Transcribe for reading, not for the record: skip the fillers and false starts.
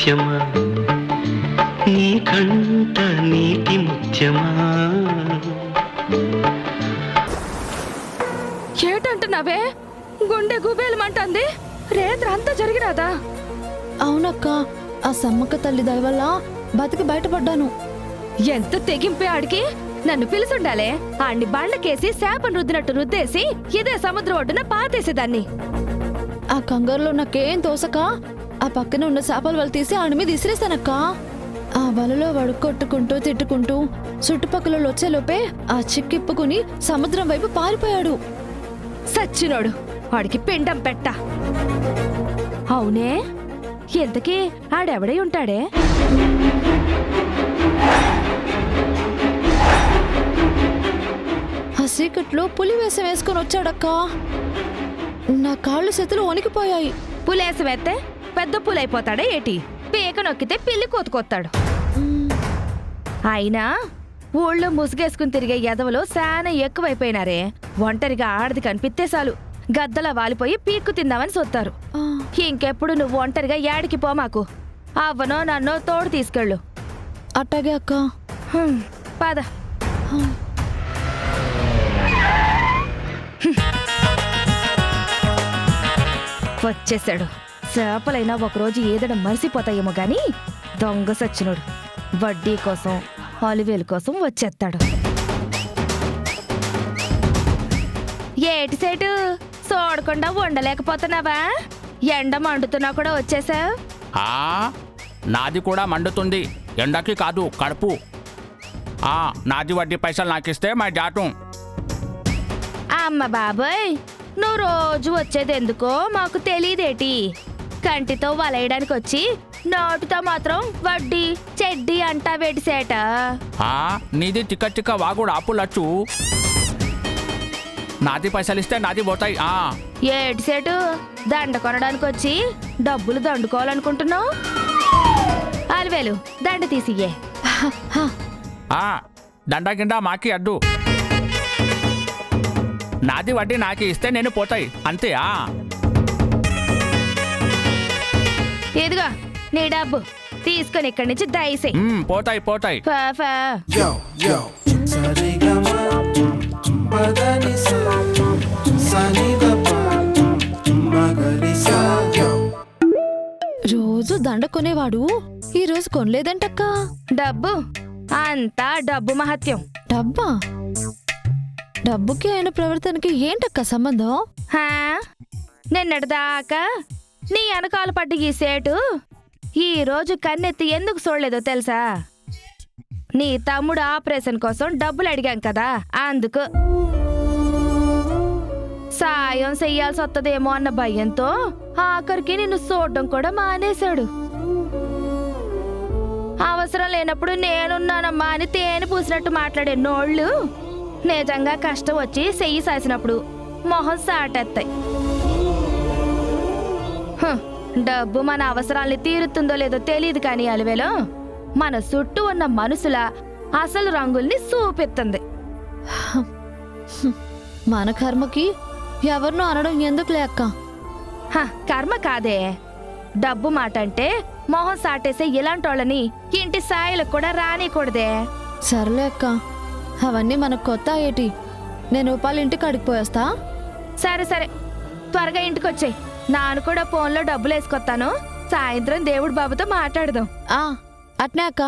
సత్యమా నీ కంట నీటి ముత్యమా. ఏటంటున్నావే? గుండె గుబేలమంటుంది. రేత్ర అంతా జరిగిరాదా? అవునక్క, ఆ సమ్మక్క తల్లి దయ వల్ల బతికి బయటపడ్డాను. ఎంత తెగింపే ఆడికి! నన్ను పిలుసుండాలే. ఆడిని బండకేసి శాపం రుద్దినట్టు రుద్దేసి ఇదే సముద్రం ఒడ్డున పాతేసేదాన్ని. ఆ కంగారులో నాకేం తోసక ఆ పక్కన ఉన్న చేపల వల తీసి ఆడి మీద ఇసిరేస్తానక్క. ఆ వలలో వాడు కొట్టుకుంటూ తిట్టుకుంటూ చుట్టుపక్కల వచ్చేలోపే ఆ చిక్కిప్పుకుని సముద్రం వైపు పారిపోయాడు. సచ్చినోడు, వాడికి పిండం పెట్ట. అవునే, ఎంతకీ ఆడెవడై ఉంటాడే? ఆ సీకట్లో పులి వేషం వేసుకొని వచ్చాడక్క. నా కాళ్ళు చేతులు వణికిపోయాయి. పులేసి వేస్తే పెద్ద పులైపోతాడే ఏటి? పీక నొక్కితే పిల్లి కోతుకొత్తాడు. అయినా ఊళ్ళో ముసుగేసుకుని తిరిగే ఎదవలు శానా ఎక్కువైపోయినారే. ఒంటరిగా ఆడది కనిపిస్తే చాలు గద్దలా వాలిపోయి పీక్కు తిందామని సొత్తారు. ఇంకెప్పుడు నువ్వు ఒంటరిగా యాడికి పోమాకు. అవ్వనో నన్నో తోడు తీసుకెళ్ళు. అట్టాగే అక్క. పద. వచ్చేసాడు. చేపలైనా ఒకరోజు ఏదడం మరిసిపోతాయేమో గాని దొంగ సచ్చినోడు వడ్డీ కోసం ఆలివేలు కోసం వచ్చేస్తాడు. ఏటి సేటు చూడకుండా ఉండలేకపోతున్నావా? ఎండ మండుతున్నా కూడా వచ్చేసా? నాది కూడా మండుతుంది. ఎండకి కాదు, కడుపు. నాది వడ్డీ పైసలు నాకిస్తే మా జాతం. అమ్మ బాబోయ్, నువ్వు రోజు వచ్చేది ఎందుకో మాకు తెలియదేటి? కంటితో వలేయడానికి వచ్చి నోటితో మాత్రం వడ్డీ చెడ్డీ అంటా వెడిసేట. నీది చిక్క చిక్క వాగుడు ఆపులచ్చు. నాది పైసలు ఇస్తే నాది పోతాయి. ఏటి సేటు దండ కొనడానికి వచ్చి డబ్బులు దండుకోవాలనుకుంటున్నావు? అలివేలు దండ తీసియ్యే. దండ గిండ మాకి అడ్డు. నాది వడ్డీ నాకి ఇస్తే నేను పోతాయి అంతే. ఇదిగో నీ డబ్బు తీసుకొని ఇక్కడి నుంచి దయసే. పోతాయి పోతాయి. రోజు దండ కొనేవాడు ఈ రోజు కొనలేదంటక్క. డబ్బు అంతా డబ్బు మహత్యం. డబ్బా? డబ్బుకి ఆయన ప్రవర్తనకి ఏంటక్క సంబంధం? నిన్నటిదాకా నీ వెనకాల పడ్డ ఈ సేటు ఈ రోజు కన్నెత్తి ఎందుకు చూడలేదో తెలుసా? నీ తమ్ముడు ఆపరేషన్ కోసం డబ్బులు అడిగాం కదా, అందుకు. సాయం చెయ్యాల్సి వస్తుందేమో అన్న భయంతో ఆఖరికి నిన్ను చూడడం కూడా మానేశాడు. అవసరం లేనప్పుడు నేనున్నానమ్మా అని తేనె పూసినట్టు మాట్లాడే నోళ్ళు నిజంగా కష్టం వచ్చి చెయ్యి సాసినప్పుడు మొహం సాటేస్తాయి. డబ్బు మన అవసరాల్ని తీరుతుందో లేదో తెలియదు కానీ అలివేలో మన చుట్టూ ఉన్న మనుషుల అసలు రంగుల్ని చూపిస్తుంది. మన కర్మకి ఎవరినో అనడం ఎందుకులే అక్క. కర్మ కాదే, డబ్బు మాట అంటే మొహం సాటేసే ఇలాంటోళ్ళని ఇంటి సాయిలకు కూడా రానికూడదే. సర్లే అక్క, అవన్నీ మనకు కొత్త ఏటి? నేను రూపాయలు ఇంటికి అడిగిపోయేస్తా. సరే సరే, త్వరగా ఇంటికొచ్చేయి. నాను కూడా ఫోన్లో డబ్బులు వేసుకొస్తాను. సాయంత్రం దేవుడి బాబుతో మాట్లాడదాం. అట్నే అక్క.